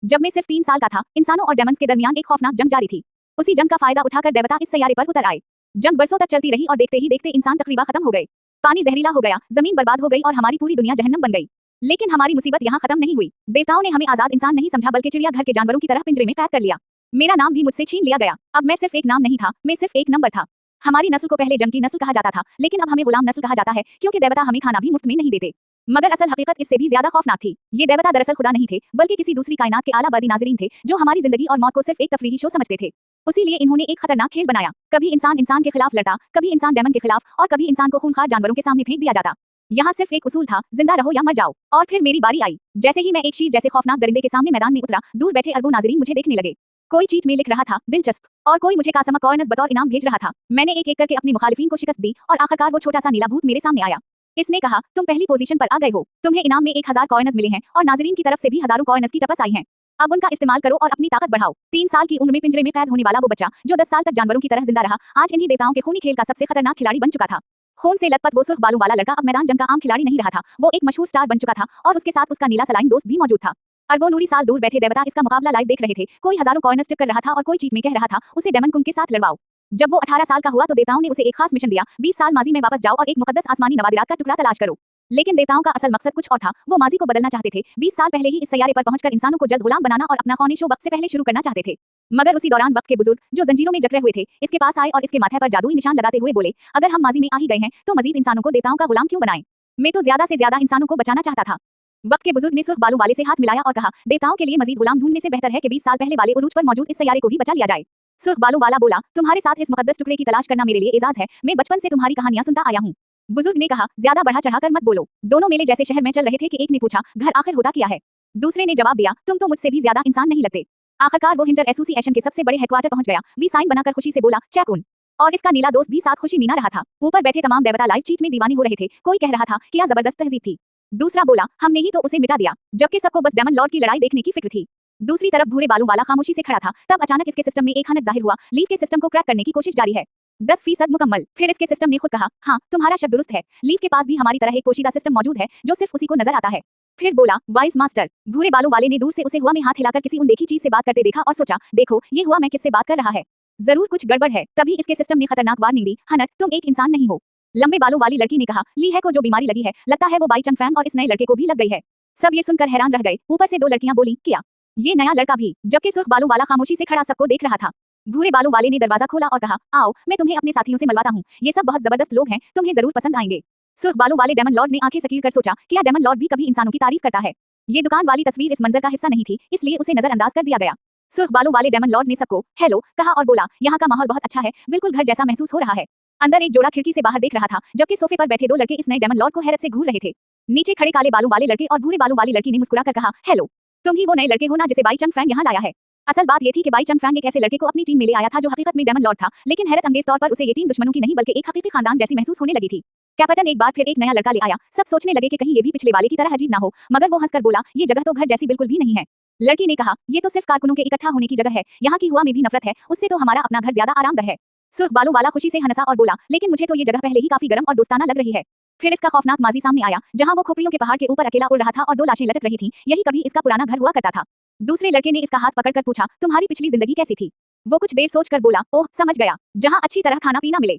जब मैं सिर्फ 3 साल का था, इंसानों और डेमन्स के दरमियान एक खौफनाक जंग जारी थी। उसी जंग का फायदा उठाकर देवता इस सैयारे पर उतर आए। जंग बरसों तक चलती रही और देखते ही देखते इंसान तकरीबा खत्म हो गए। पानी जहरीला हो गया, जमीन बर्बाद हो गई और हमारी पूरी दुनिया जहन्नम बन गई। लेकिन हमारी मुसीबत यहाँ खत्म नहीं हुई। देवताओं ने हमें आजाद इंसान नहीं समझा बल्कि चिड़ियाघर के जानवरों की तरह पिंजरे में कैद कर लिया। मेरा नाम भी मुझसे छीन लिया गया। अब मैं सिर्फ एक नाम नहीं था, मैं सिर्फ एक नंबर था। हमारी नस्ल को पहले जंग की नस्ल कहा जाता था, लेकिन अब हमें गुलाम नस्ल कहा जाता है, क्योंकि देवता हमें खाना भी मुफ्त में नहीं देते। मगर असल हकीकत इससे भी ज्यादा खौफनाक थी। ये देवता दरअसल खुदा नहीं थे, बल्कि किसी दूसरी कायनात के आला बदी नाज़रीन थे, जो हमारी जिंदगी और मौत को सिर्फ एक तफरीही शो समझते थे। उसीलिए इन्होंने एक खतरनाक खेल बनाया। कभी इंसान इंसान के खिलाफ लड़ता, कभी इंसान डेमन के खिलाफ, और कभी इंसान को खूंखार जानवरों के सामने फेंक दिया जाता। यहाँ सिर्फ एक उसूल था, जिंदा रहो या मर जाओ। और फिर मेरी बारी आई। जैसे ही मैं एक शीर जैसे खौफनाक दरिंदे के सामने मैदान में उतरा, दूर बैठे अरबों नाज़रीन मुझे देखने लगे। कोई चीट में लिख रहा था दिलचस्प, और कोई मुझे कासमा कॉइनस बतौर इनाम भेज रहा था। मैंने एक एक करके अपनी मुखालिफिन को शिकस्त दी और आखिरकार वो छोटा सा नीला भूत मेरे सामने आया। इसने कहा, तुम पहली पोजीशन पर आ गए हो, तुम्हें इनाम में 1000 कॉइनस मिले हैं और नाज़रीन की तरफ से भी हजारों कॉइनस की टपस आई हैं। अब उनका इस्तेमाल करो और अपनी ताकत बढ़ाओ। 3 साल की उम्र में पिंजरे में कैद होने वाला वो बच्चा, जो 10 साल तक जानवरों की तरह जिंदा रहा, आज इन्हीं देवताओं के खूनी खेल का सबसे खतरनाक खिलाड़ी बन चुका था। खून से लथपथ वो सुर्ख बालों वाला लड़का अब मैदान जंग का आम खिलाड़ी नहीं रहा था, वो एक मशहूर स्टार बन चुका था और उसके साथ उसका नीला सलाइन दोस्त भी मौजूद था। अरबों नूरी साल दूर बैठे देवता इसका मुकाबला लाइव देख रहे थे। कोई हजारों कॉइनस टिक कर रहा था और कोई चीट में कह रहा था, उसे डेमन कुंग के साथ लड़वाओ। जब वो 18 साल का हुआ तो देवताओं ने उसे एक खास मिशन दिया, 20 साल माजी में वापस जाओ और एक मुकद्दस आसमानी नवादिरात का टुकड़ा तलाश करो। लेकिन देवताओं का असल मकसद कुछ और था। वो माजी को बदलना चाहते थे। 20 साल पहले ही इस सैयारे पर पहुंचकर इंसानों को जल्द गुलाम बनाना और अपना खौनी शो वक्त से पहले शुरू करना चाहते थे। मगर उसी दौरान वक्त के बुजुर्ग, जो जंजीरों में जकड़े हुए थे, इसके पास आए और इसके माथे पर जादुई निशान लगाते हुए बोले, अगर हम माजी में आ ही गए हैं तो मजीद इंसानों को देवताओं का गुलाम क्यों बनाएं? मैं तो ज्यादा से ज्यादा इंसानों को बचाना चाहता था। वक्त के बुजुर्ग ने सुर्ख बालों वाले से हाथ मिलाया और कहा, देवताओं के लिए मजीद गुलाम ढूंढने से बेहतर है कि 20 साल पहले वाले उरूज पर मौजूद इस सैयारे को ही बचा लिया जाए। सुर्ख बालों वाला बोला, तुम्हारे साथ इस मुकद्दस टुकड़े की तलाश करना मेरे लिए एजाज है। मैं बचपन से तुम्हारी कहानियां सुनता आया हूँ। बुजुर्ग ने कहा, ज्यादा बढ़ा चढ़ाकर मत बोलो। दोनों मेले जैसे शहर में चल रहे थे कि एक ने पूछा, घर आखिर होता क्या है? दूसरे ने जवाब दिया, तुम तो मुझसे भी ज्यादा इंसान नहीं लगते। आखिरकार वो हिंटर एसोसिएशन के सबसे बड़े हेडक्वार्टर पहुंच गया। वी साइन बनाकर खुशी से बोला, चैकुन। और इसका नीला दोस्त भी साथ खुशी मीना रहा था। ऊपर बैठे तमाम देवता लाइव चीट में दीवाने हो रहे थे। कोई कह रहा था, क्या जबरदस्त तहजीब थी। दूसरा बोला, हमने ही तो उसे मिटा दिया, जबकि सबको बस डेमन लॉर्ड की लड़ाई देखने की फिक्र थी। दूसरी तरफ भूरे बालों वाला खामोशी से खड़ा था। तब अचानक इसके सिस्टम में एक हनक जाहिर हुआ। लीव के सिस्टम को क्रैक करने की कोशिश जारी है। 10% मुकम्मल। फिर इसके सिस्टम ने खुद कहा, हाँ तुम्हारा शक दुरुस्त है, लीव के पास भी हमारी तरह एक पोशीदा सिस्टम मौजूद है जो सिर्फ उसी को नजर आता है। फिर बोला, वाइज मास्टर। भूरे बालों वाले ने दूर से उसे हुआ में हाथ हिलाकर किसी अनदेखी चीज से बात करते देखा और सोचा, देखो ये हुआ मैं किससे बात कर रहा है, जरूर कुछ गड़बड़ है। तभी इसके सिस्टम ने खतरनाक वार्निंग दी, हनक तुम एक इंसान नहीं हो। लंबे बालों वाली लड़की ने कहा, ली है को जो बीमारी लगी है, लगता है वो बाई चंग फैंग और इस नए लड़के को भी लग गई है। सब ये सुनकर हैरान रह गए। ऊपर से 2 लड़कियां बोली, क्या ये नया लड़का भी? जबकि सुर्ख बालों वाला खामोशी से खड़ा सबको देख रहा था। भूरे बालों वाले ने दरवाजा खोला और कहा, आओ मैं तुम्हें अपने साथियों से मिलवाता हूँ, ये सब बहुत जबरदस्त लोग हैं, तुम्हें जरूर पसंद आएंगे। सुर्ख बालों वाले डेमन लॉर्ड ने आंखें सकीर कर सोचा, क्या डेमन लॉर्ड भी कभी इंसानों की तारीफ करता है? ये दुकान वाली तस्वीर इस मंजर का हिस्सा नहीं थी, इसलिए उसे नजरअंदाज कर दिया गया। सुर्ख बालों वाले डेमन लॉर्ड ने सबको हेलो कहा और बोला, यहाँ का माहौल बहुत अच्छा है, बिल्कुल घर जैसा महसूस हो रहा है। अंदर एक जोड़ा खिड़की से बाहर देख रहा था, जबकि सोफे पर बैठे 2 लड़के इस नए डेमन लॉर्ड को हैरत से घूर रहे थे। नीचे खड़े काले बालों वाले लड़के और भूरे बालों वाली लड़की ने मुस्कुराकर कहा, हेलो, तुम ही वो नए लड़के हो ना जिसे बाई चंग फैंग यहाँ लाया है? असल बात ये थी कि बाई चंग फैंग एक ऐसे लड़के को अपनी टीम में ले आया था जो हकीकत में डेमन लॉर्ड था, लेकिन हैरत अंगेज तौर पर उसे ये टीम दुश्मनों की नहीं बल्कि एक हकीकी खानदान जैसी महसूस होने लगी थी। कैप्टन एक बार फिर एक नया लड़का ले आया। सब सोचने लगे कि कहीं ये भी पिछले वाले की तरह अजीब ना हो, मगर वो हंसकर बोला, ये जगह तो घर जैसी बिल्कुल भी नहीं है। लड़की ने कहा, ये तो सिर्फ कारकुनों के इकट्ठा होने की जगह है, यहाँ की हुआ में भी नफरत है, उससे तो हमारा अपना घर ज्यादा आरामदायक है। सुर्ख बालों वाला खुशी से हंसा और बोला, लेकिन मुझे तो ये जगह पहले ही काफी गर्म और दोस्ताना लग रही है। फिर इसका खौफनाक माजी सामने आया, जहाँ वो खोपड़ियों के पहाड़ के ऊपर अकेला उड़ रहा था और 2 लाशें लटक रही थीं। यही कभी इसका पुराना घर हुआ करता था। दूसरे लड़के ने इसका हाथ पकड़कर पूछा, तुम्हारी पिछली जिंदगी कैसी थी? वो कुछ देर सोचकर बोला, ओह समझ गया, जहाँ अच्छी तरह खाना पीना मिले,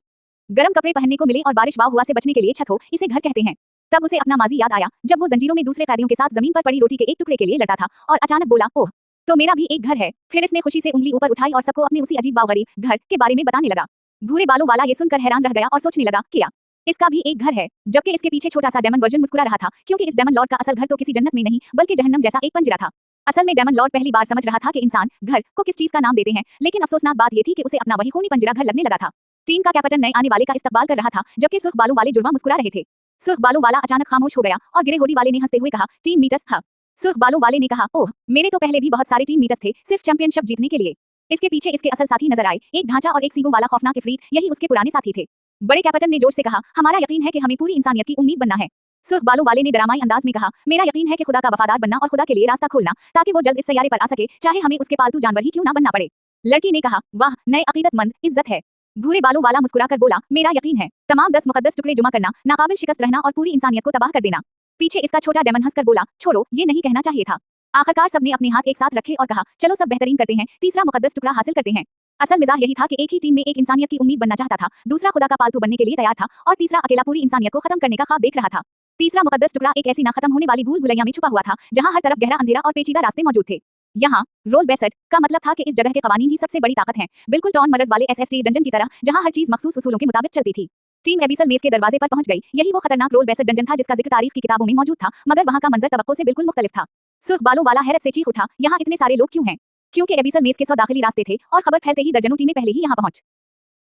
गर्म कपड़े पहनने को मिले और बारिश वाह हुआ से बचने के लिए छत हो, इसे घर कहते हैं। तब उसे अपना माजी याद आया, जब वो जंजीरों में दूसरे कैदियों के साथ जमीन पर पड़ी रोटी के एक टुकड़े के लिए लड़ता था और अचानक बोला, ओह तो मेरा भी एक घर है। फिर इसने खुशी से उंगली ऊपर उठाई और सबको अपने उसी अजीब वागरीब घर के बारे में बताने लगा। भूरे बालों वाला ये सुनकर हैरान रह गया और सोचने लगा, क्या इसका भी एक घर है? जबकि इसके पीछे छोटा सा डेमन वर्जन मुस्कुरा रहा था, क्योंकि इस डेमन लॉर्ड का असल घर तो किसी जन्नत में नहीं बल्कि जहन्नम जैसा एक पंजरा था। असल में डेमन लॉर्ड पहली बार समझ रहा था कि इंसान घर को किस चीज का नाम देते हैं, लेकिन अफसोसनाक बात यह थी कि उसे अपना वही खूनी पंजरा घर लगने लगा था। टीम का कैप्टन नए आने वाले का इस्तकबाल कर रहा था, जबकि सुर्ख बालों वाले जुड़वा मुस्कुरा रहे थे। सुर्ख बालों वाला अचानक खामोश हो गया और गिरे होडी वाले ने हंसते हुए कहा, टीम मीटस था। सुर्ख बालों वाले ने कहा, ओह मेरे तो पहले भी बहुत सारे टीम मीटस थे, सिर्फ चैंपियनशिप जीतने के लिए। इसके पीछे इसके असल साथी नजर आए, एक ढांचा और एक सींगों वाला खौफनाक इफरीत, यही उसके पुराने साथी थे। बड़े कैप्टन ने जोश से कहा, हमारा यकीन है कि हमें पूरी इंसानियत की उम्मीद बनना है। सुर्ख बालों वाले ने डरामाई अंदाज में कहा, मेरा यकीन है कि खुदा का वफादार बनना और खुदा के लिए रास्ता खोलना, ताकि वो जल्द इस सैयारे पर आ सके, चाहे हमें उसके पालतू जानवर ही क्यों ना बनना पड़े। लड़की ने कहा, वाह नए अकीदतमंद, इज्जत है। भूरे बालों वाला मुस्कुराकर बोला, मेरा यकीन है, तमाम 10 मुकद्दस टुकड़े जुमा करना, नाकाबिल शिकस्त रहना और पूरी इंसानियत को तबाह कर देना। पीछे इसका छोटा डेमन हंसकर बोला, छोड़ो ये नहीं कहना चाहिए था। आखिरकार सबने अपने हाथ एक साथ रखे और कहा, चलो सब बेहतरीन करते हैं, तीसरा मुकद्दस टुकड़ा हासिल करते हैं। असल मिजाज यही था कि एक ही टीम में एक इंसानियत की उम्मीद बनना चाहता था, दूसरा खुदा का पालतू बनने के लिए तैयार था और तीसरा अकेला पूरी इंसानियत को खत्म करने का ख्वाब देख रहा था। तीसरा मुकद्दस टुकड़ा एक ऐसी ना खत्म होने वाली भूल भुलैया में छुपा हुआ था, जहां हर तरफ गहरा अंधेरा और पेचीदा रास्ते मौजूद थे। यहाँ रोल बेसेट का मतलब था कि इस जगह के कवानीन ही सबसे बड़ी ताकत हैं, बिल्कुल टॉन मरज वाले एसएसटी डंजन की तरह, जहां हर चीज मखसूस उसूलों के मुताबिक चलती थी। टीम एबिसल मेज के दरवाजे पर पहुंच गई। यही वो खतरनाक रोल बेसेट डंजन था जिसका जिक्र तारीख की किताबों में मौजूद था, मगर वहां का मंजर तवक्को से बिल्कुल मुख्तलिफ था। सुर्ख बालों वाला हैरत से चीख उठा, यहाँ इतने सारे लोग क्यों हैं? क्योंकि एबिसल मेज के 100 दाखिली रास्ते थे और खबर फैलते ही दर्जनों टीमें पहले ही यहाँ पहुंच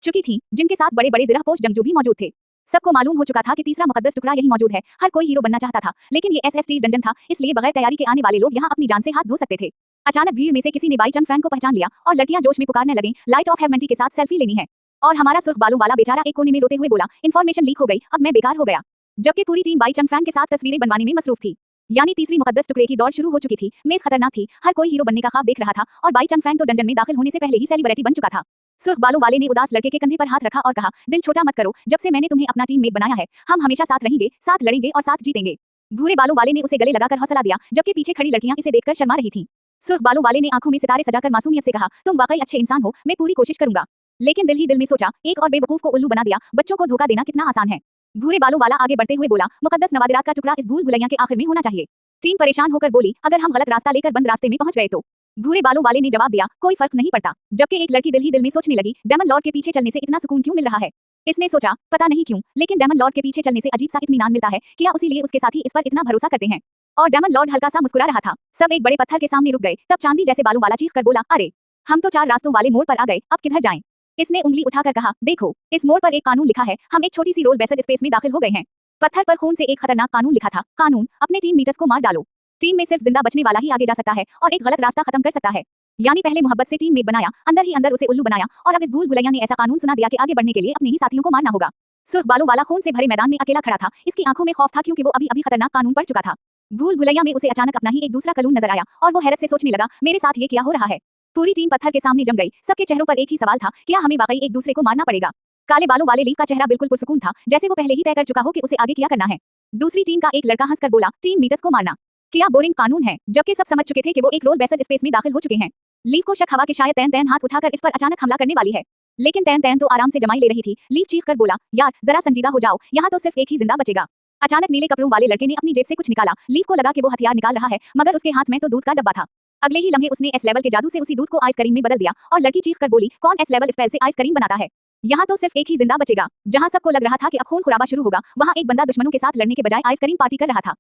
चुकी थी, जिनके साथ बड़े बड़े जिरहपोश जंगजू भी मौजूद थे। सबको मालूम हो चुका था कि तीसरा मुकद्दस टुकड़ा यही मौजूद है। हर कोई हीरो बनना चाहता था, लेकिन ये एसएसटी डंजन था, इसलिए बगैर तैयारी के आने वाले लोग यहाँ अपनी जान से हाथ धो सकते थे। अचानक भीड़ में से किसी ने बाई चंग फैन को पहचान लिया और लड़कियां जोश में पुकारने लगीं, लाइट ऑफ हेवमेंटी के साथ सेल्फी लेनी है। और हमारा सुर्ख बालों वाला बेचारा एक कोने में रोते हुए बोला, इन्फॉर्मेशन लीक हो गई, अब मैं बेकार हो गया। जबकि पूरी टीम बाई चंग फैन के साथ तस्वीरें बनवाने में मसरूफ थी। यानी तीसरी मुकद्दस टुकड़े की दौड़ शुरू हो चुकी थी। मेज खतरनाक थी, हर कोई हीरो बनने का ख्वाब देख रहा था और बाई चंग फैन तो डंजन में दाखिल होने से पहले ही सेलिब्रिटी बन चुका था। सुर्ख बालों वाले ने उदास लड़के के कंधे पर हाथ रखा और कहा, दिल छोटा मत करो, जब से मैंने तुम्हें अपना टीममेट बनाया है, हम हमेशा साथ रहेंगे, साथ लड़ेंगे और साथ जीतेंगे। भूरे बालों वाले ने उसे गले लगाकर हौसला दिया, जबकि पीछे खड़ी लड़कियां इसे देखकर शर्मा रही थीं। सुर्ख बालों वाले ने आंखों में सितारे सजाकर मासूमियत से कहा, तुम वाकई अच्छे इंसान हो, मैं पूरी कोशिश करूंगा। लेकिन दिल ही दिल में सोचा, एक और बेवकूफ को उल्लू बना दिया, बच्चों को धोखा देना कितना आसान है। भूरे बालों वाला आगे बढ़ते हुए बोला, मुकद्दस नवादिरात का टुकड़ा इस भूल भुलैया के आखिर में होना चाहिए। टीम परेशान होकर बोली, अगर हम गलत रास्ता लेकर बंद रास्ते में पहुंच गए तो? भूरे बालों वाले ने जवाब दिया, कोई फर्क नहीं पड़ता। जबकि एक लड़की दिल ही दिल में सोचने लगी, डेमन लॉर्ड के पीछे चलने से इतना सुकून क्यों मिल रहा है? इसने सोचा, पता नहीं क्यों, लेकिन डेमन लॉर्ड के पीछे चलने से अजीब सा इत्मीनान मिलता है, क्या उसीलिए उसके साथी इस पर इतना भरोसा करते हैं? और डेमन लॉर्ड हल्का सा मुस्कुरा रहा था। सब एक बड़े पत्थर के सामने रुक गए, तब चांदी जैसे बालों वाला चीख कर बोला, अरे हम तो 4 रास्तों वाले मोड़ पर आ गए, अब किधर जाएं? इसने उंगली उठाकर कहा, देखो, इस मोड़ पर एक कानून लिखा है, हम एक छोटी सी रोल बेसेट स्पेस में दाखिल हो गए हैं। पत्थर पर खून से एक खतरनाक कानून लिखा था, कानून, अपने टीम मीटर्स को मार डालो। टीम में सिर्फ जिंदा बचने वाला ही आगे जा सकता है और एक गलत रास्ता खत्म कर सकता है। यानी पहले मोहब्बत से टीममेट बनाया, अंदर ही अंदर उसे उल्लू बनाया और अब इस भूल भुलैया ने ऐसा कानून सुना दिया कि आगे बढ़ने के लिए अपने ही साथियों को मारना होगा। सुर्ख बालों वाला खून से भरे मैदान में अकेला खड़ा था, इसकी आंखों में खौफ था क्योंकि वो अभी अभी खतरनाक कानून पढ़ चुका था। भूल भुलैया में उसे अचानक अपना ही एक दूसरा कानून नजर आया और वो हैरत से सोचने लगा, मेरे साथ ये क्या हो रहा है? पूरी टीम पत्थर के सामने जम गई, सबके चेहरों पर एक ही सवाल था, क्या हमें वाकई एक दूसरे को मारना पड़ेगा? काले बालों वाले लीफ का चेहरा बिल्कुल पुरसुकून था, जैसे वो पहले ही तय कर चुका हो कि उसे आगे क्या करना है। दूसरी टीम का एक लड़का हंसकर बोला, टीम मीटर्स को मारना क्या बोरिंग कानून है? जबकि सब समझ चुके थे कि वो एक रोल बेसेट स्पेस में दाखिल हो चुके हैं। लीफ को शक हवा कि शायद तैन तैन हाथ उठाकर इस पर अचानक हमला करने वाली है, लेकिन तैन तैन तो आराम से जमाई ले रही थी। लीफ चीख कर बोला, यार जरा संजीदा हो जाओ, यहाँ तो सिर्फ एक ही जिंदा बचेगा। अचानक नीले कपड़ों वाले लड़के ने अपनी जेब से कुछ निकाला। लीफ को लगा कि वो हथियार निकाल रहा है, मगर उसके हाथ में तो दूध का डब्बा था। अगले ही लम्हे उसने एस लेवल के जादू से उसी दूध को आइसक्रीम में बदल दिया और लड़की चीख कर बोली, कौन एस लेवल स्पेल से आइसक्रीम बनाता है? यहाँ तो सिर्फ एक ही जिंदा बचेगा। जहाँ सबको लग रहा था कि अब खून खुराबा शुरू होगा, वहाँ एक बंदा दुश्मनों के साथ लड़ने के बजाय आइसक्रीम पार्टी कर रहा था।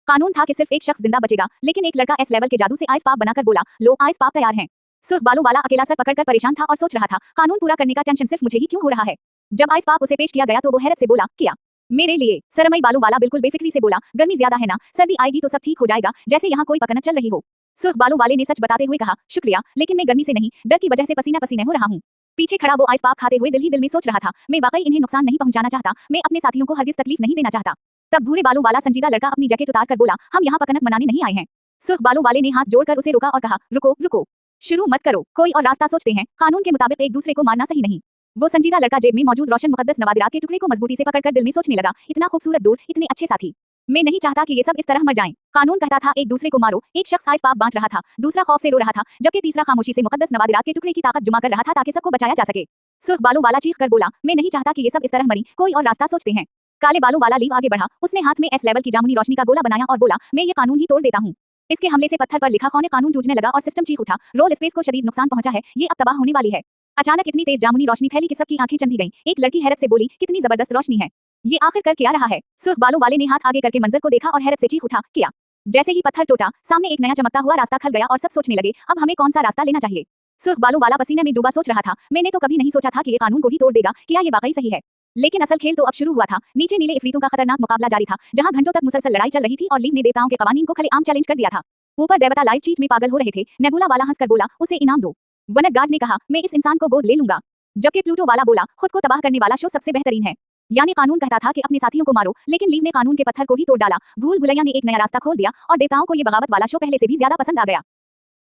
कानून था कि सिर्फ एक शख्स जिंदा बचेगा, लेकिन एक लड़का एस लेवल के जादू से आइस पाप बनाकर बोला, लो आइस पाप तैयार हैं। सुर्ख बालों वाला अकेला सर पकड़कर परेशान था और सोच रहा था, कानून पूरा करने का टेंशन सिर्फ मुझे ही क्यों हो रहा है? जब आइस पाप उसे पेश किया गया तो वो हैरत से बोला, क्या मेरे लिए? सरमई बालों वाला बिल्कुल बेफिक्री से बोला, गर्मी ज्यादा है ना, सर्दी आएगी तो सब ठीक हो जाएगा, जैसे यहाँ कोई पकड़ना चल रही हो। सुर्ख बालों वाले ने सच बताते हुए कहा, शुक्रिया, लेकिन मैं गर्मी से नहीं, डर की वजह से पसीना पसीने हो रहा हूँ। पीछे खड़ा वो आइस पाप खाते हुए दिल ही दिल में सोच रहा था, मैं वाकई इन्हें नुकसान नहीं पहुंचाना चाहता, मैं अपने साथियों को हरगिज तकलीफ नहीं देना चाहता। तब भूरे बालों वाला संजीदा लड़का अपनी जैकेट उतार कर बोला, हम यहाँ पकनक मनाने नहीं आए हैं। सुर्ख बालों वाले ने हाथ जोड़कर उसे रोका और कहा, रुको रुको, शुरू मत करो, कोई और रास्ता सोचते हैं, कानून के मुताबिक एक दूसरे को मारना सही नहीं। वो संजीदा लड़का जेब में मौजूद रोशन मुकद्दस नवादिरात के टुकड़े को मजबूती से पकड़कर दिल में सोचने लगा, इतना खूबसूरत दूर, इतने अच्छे साथी, मैं नहीं चाहता कि ये सब इस तरह मर जाएं। कानून कहता था एक दूसरे को मारो, एक शख्स आइस पाप बांट रहा था, दूसरा खौफ से रो रहा था, जबकि तीसरा खामोशी से मुकद्दस नवादिरात के टुकड़े की ताकत जुमा कर रहा था ताकि सबको बचाया जा सके। सुर्ख बालों वाला चीख कर बोला, मैं नहीं चाहता कि ये सब इस तरह मरी, कोई और रास्ता सोचते हैं। काले बालों वाला लीफ आगे बढ़ा, उसने हाथ में एस लेवल की जामुनी रोशनी का गोला बनाया और बोला, मैं ये कानून ही तोड़ देता हूँ। इसके हमले से पत्थर पर लिखा खौने कानून जूझने लगा और सिस्टम चीख उठा, रोल स्पेस को शदीद नुकसान पहुंचा है, ये अब तबाह होने वाली है। अचानक इतनी तेज जामुनी रोशनी फैली कि सबकी आंखें चंदी गईं। एक लड़की हैरत से बोली, कितनी जबरदस्त रोशनी है, ये आखिर कर क्या रहा है? सुर्ख बालों वाले ने हाथ आगे करके मंजर को देखा और हैरत से चीख उठा, क्या? जैसे ही पत्थर टूटा, सामने एक नया चमकता हुआ रास्ता खल गया और सब सोचने लगे, अब हमें कौन सा रास्ता लेना चाहिए? सुर्ख बालों वाला पसीने में डूबा सोच रहा था, मैंने तो कभी नहीं सोचा था कि ये कानून को ही तोड़ देगा, क्या ये वाकई सही है? लेकिन असल खेल तो अब शुरू हुआ था। नीचे नीले इफरीतों का खतरनाक मुकाबला जारी था, जहां घंटों तक मुसलसल लड़ाई चल रही थी और लीफ ने देवताओं के कवानीन को खलेआम चैलेंज कर दिया था। ऊपर देवता लाइव चीट में पागल हो रहे थे। नेबुला वाला हंसकर बोला, उसे इनाम दो। वनट गार्ड ने कहा, मैं इस इंसान को गोद ले लूंगा। जबकि प्लूटो वाला बोला, खुद को तबाह करने वाला शो सबसे बेहतरीन है। यानी कानून कहता था कि अपने साथियों को मारो, लेकिन लीव ने कानून के पत्थर को ही तोड़ डाला। भूल भुलैया ने एक नया रास्ता खोल दिया और देवताओं को ये बगावत वाला शो पहले से भी ज्यादा पसंद आ गया।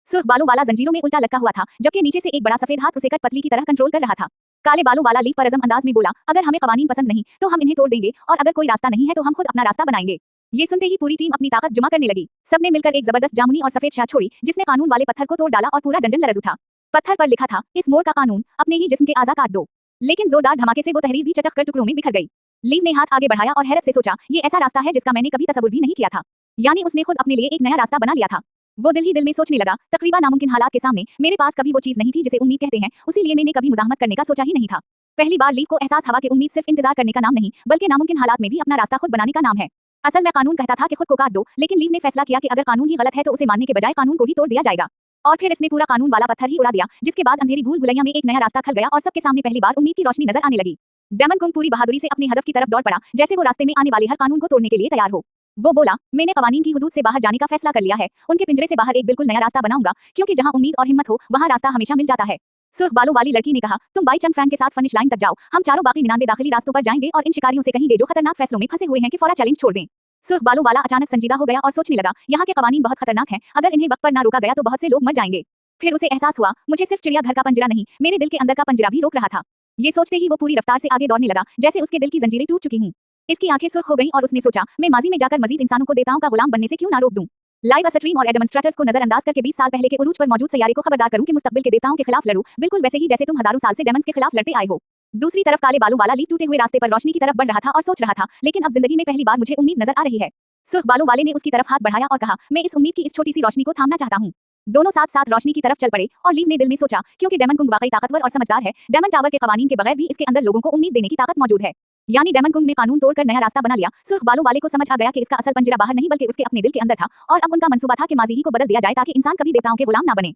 सुर्ख बालों वाला जंजीरों में उल्टा लटका हुआ था, जबकि नीचे से एक बड़ा सफेद हाथ उसे कठपुतली की तरह कंट्रोल कर रहा था। काले बालों वाला लीफ परअज़म अंदाज में बोला, अगर हमें कवानीन पसंद नहीं तो हम इन्हें तोड़ देंगे, और अगर कोई रास्ता नहीं है तो हम खुद अपना रास्ता बनाएंगे। ये सुनते ही पूरी टीम अपनी ताकत जमा करने लगी। सबने मिलकर एक जबरदस्त जामुनी और सफेद शाह छोड़ी, जिसने कानून वाले पत्थर को तोड़ डाला और पूरा डंजन लरज उठा। पत्थर पर लिखा था, इस मोड़ का कानून, अपने ही जिस्म के आजा काट दो। लेकिन जोरदार धमाके से वो तहरीर भी चटक कर टुकड़ों में बिखर गई। लीव ने हाथ आगे बढ़ाया और हैरत से सोचा, ये ऐसा रास्ता है जिसका मैंने कभी तसव्वुर भी नहीं किया था। यानी उसने खुद अपने लिए एक नया रास्ता बना लिया था। वो दिल ही दिल में सोचने लगा, तकरीबन नामुमकिन हालात के सामने मेरे पास कभी वो चीज नहीं थी जिसे उम्मीद कहते हैं, इसीलिए मैंने कभी मुजाहमत करने का सोचा ही नहीं था। पहली बार लीव को एहसास हुआ कि उम्मीद सिर्फ इंतजार करने का नाम नहीं, बल्कि नामुमकिन हालात में भी अपना रास्ता खुद बनाने का नाम है। असल में कानून कहता था कि खुद को काट दो, लेकिन लीव ने फैसला किया कि अगर कानून ही गलत है तो उसे मानने के बजाय कानून को ही तोड़ दिया जाएगा। और फिर इसने पूरा कानून वाला पत्थर ही उड़ा दिया, जिसके बाद अंधेरी भूल भुलैया में एक नया रास्ता खल गया और सबके सामने पहली बार उम्मीद की रोशनी नजर आने लगी। डेमन कुंग पूरी बहादुरी से अपनी हदफ की तरफ दौड़ पड़ा, जैसे वो रास्ते में आने वाले हर कानून को तोड़ने के लिए तैयार हो। वो बोला, मैंने कवानीन की हुदूद से बाहर जाने का फैसला कर लिया है, उनके पिंजरे से बाहर एक बिल्कुल नया रास्ता बनाऊंगा, क्योंकि जहां उम्मीद और हिम्मत हो वहां रास्ता हमेशा मिल जाता है। सुर्ख बालों वाली लड़की ने कहा, तुम बाई चंग फैन के साथ फिनिश लाइन तक जाओ, हम चारों बाकी 99 दाखिली रास्तों पर जाएंगे और इन शिकारियों से कहेंगे जो खतरनाक फैसलों में फंसे हुए हैं कि फौरा चैलेंज छोड़ दें। सुर्ख बालों वाला अचानक संजीदा हो गया और सोचने लगा, यहाँ के कवानीन बहुत खतरनाक हैं, अगर इन्हें वक्त पर ना रोका गया तो बहुत से लोग मर जाएंगे। फिर उसे एहसास हुआ, मुझे सिर्फ चिड़ियाघर का पंजरा नहीं, मेरे दिल के अंदर का पंजरा भी रोक रहा था। ये सोचते ही वो पूरी रफ्तार से आगे दौड़ने लगा, जैसे उसके दिल की जंजीरें टूट चुकी हूं। इसकी आंखें सुर्ख हो गईं और उसने सोचा, मैं माजी में जाकर मजीद इंसानों को देवताओं का गुलाम बनने से क्यों ना रोक दूं। लाइव स्ट्रीम और डेमोन्स्ट्रेटर्स को नजरअंदाज करके 20 साल पहले के उरूज पर मौजूद सैयारे को खबरदार करूं कि मुस्तकबिल के देवताओं के खिलाफ लड़ूं, बिल्कुल वैसे ही जैसे तुम हजारों साल से डेमन्स के खिलाफ लड़ते आए हो। दूसरी तरफ काले बालों वाला लीव टूटे हुए रास्ते पर रोशनी की तरफ बढ़ रहा था और सोच रहा था, लेकिन अब जिंदगी में पहली बार मुझे उम्मीद नजर आ रही है। सुर्ख बालों वाले ने उसकी तरफ हाथ बढ़ाया और कहा, मैं इस उम्मीद की इस छोटी सी रोशनी को थामना चाहता हूँ। दोनों साथ साथ रोशनी की तरफ चल पड़े और लीव ने दिल में सोचा, क्योंकि डेमन कुंग वाकई ताकतवर और समझदार है, डेमन टावर के कवानीन के बगैर भी इसके अंदर लोगों को उम्मीद देने की ताकत मौजूद है। यानी डेमन कुंग ने कानून तोड़कर नया रास्ता बना लिया। सुर्ख बालों वाले को समझ आ गया कि इसका असल पंजरा बाहर नहीं बल्कि उसके अपने दिल के अंदर था, और अब उनका मंसूबा था कि माजी ही को बदल दिया जाए ताकि इंसान कभी देवताओं के गुलाम ना बने।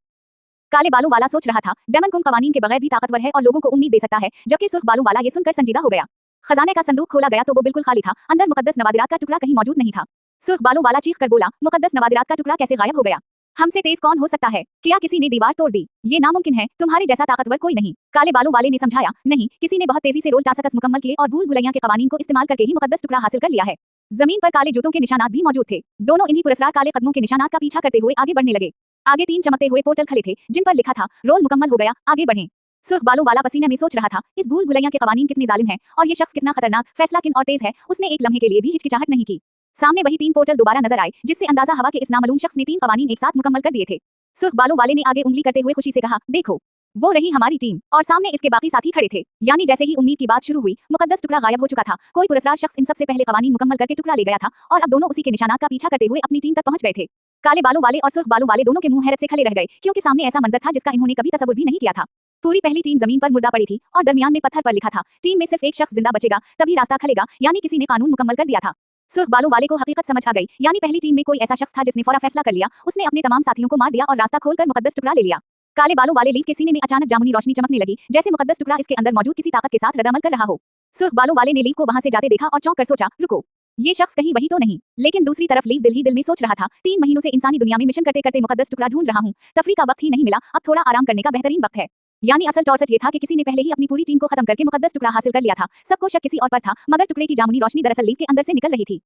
काले बालों वाला सोच रहा था, डेमन कुंग कवानीन के बगैर भी ताकतवर है और लोगों को उम्मीद दे सकता है, जबकि सुर्ख बालों वाला ये सुनकर संजीदा हो गया। खजाने का संदूक खोला गया तो वो बिल्कुल खाली था, अंदर मुकद्दस नवादिरात का टुकड़ा कहीं मौजूद नहीं था। सुर्ख बालों वाला चीख कर बोला, मुकद्दस नवादिरात का टुकड़ा कैसे गायब हो गया? हमसे तेज कौन हो सकता है? क्या किसी ने दीवार तोड़ दी? ये नामुमकिन है, तुम्हारे जैसा ताकतवर कोई नहीं। काले बालों वाले ने समझाया, नहीं, किसी ने बहुत तेजी से रोल टासकस मुकम्मल किए और भूल भुलैया के कवानीन को इस्तेमाल करके ही मुकद्दस टुकड़ा हासिल कर लिया है। जमीन पर काले जूतों के निशानात भी मौजूद थे। दोनों इन्हीं पुरस्कार काले कदमों के निशानात का पीछा करते हुए आगे बढ़ने लगे। आगे 3 चमकते हुए पोर्टल खड़े थे, जिन पर लिखा था, रोल मुकम्मल हो गया, आगे बढ़ें। सुर्ख बालों वाला पसीने में सोच रहा था, इस भूल भुलैया के कवानीन कितने जालिम हैं और ये शख्स कितना खतरनाक, फैसला किन और तेज है। उसने एक लम्हे के लिए भी हिचकिचाहट नहीं की। सामने वही 3 पोर्टल दोबारा नजर आए, जिससे अंदाजा हवा कि इस नामालूम शख्स ने 3 कवानीन एक साथ मुकम्मल कर दिए थे। सुर्ख बालों वाले ने आगे उंगली करते हुए खुशी से कहा, देखो, वो रही हमारी टीम, और सामने इसके बाकी साथी खड़े थे। यानी जैसे ही उम्मीद की बात शुरू हुई, मुकद्दस टुकड़ा गायब हो चुका था। कोई पुरस्कार शख्स इन सबसे पहले कवानीन मुकम्मल करके टुकड़ा ले गया था और अब दोनों उसी के निशानात का पीछा करते हुए अपनी टीम तक पहुंच गए थे। काले बालों वाले और सुर्ख बालों वाले दोनों के मुंह हैरत से खले रह गए, क्योंकि सामने ऐसा मंजर था जिसका इन्होंने कभी तसव्वुर भी नहीं किया था। पूरी पहली टीम जमीन पर मुर्दा पड़ी थी और दरमियान में पत्थर पर लिखा था, टीम में सिर्फ एक शख्स जिंदा बचेगा, तभी रास्ता खलेगा। यानी किसी ने कानून मुकम्मल कर दिया था। सुर्ख बालों वाले को हकीकत समझ आ गई, यानी पहली टीम में कोई ऐसा शख्स था जिसने फौरा फैसला कर लिया। उसने अपने तमाम साथियों को मार दिया और रास्ता खोलकर मुकद्दस टुकड़ा ले लिया। काले बालों वाले लीव के सीने में अचानक जामुनी रोशनी चमकने लगी, जैसे मुकद्दस टुकड़ा इसके अंदर मौजूद किसी ताकत के साथ रद्दअमल कर रहा हो। सुर्ख बालों वाले ने लीव को वहां से जाते देखा और चौंक कर सोचा, रुको, ये शख्स कहीं वही तो नहीं। लेकिन दूसरी तरफ लीव दिल ही दिल में सोच रहा था, 3 महीनों से इंसानी दुनिया में मिशन करते करते मुकद्दस टुकड़ा ढूंढ रहा हूं, तफरी का वक्त ही नहीं मिला, अब थोड़ा आराम करने का बेहतरीन वक्त है। यानी असल चौसठ ये था कि किसी ने पहले ही अपनी पूरी टीम को खत्म करके मुकद्दस टुकड़ा हासिल कर लिया था। सबको शक किसी और पर था, मगर टुकड़े की जामुनी रोशनी दरअसल लीव के अंदर से निकल रही थी।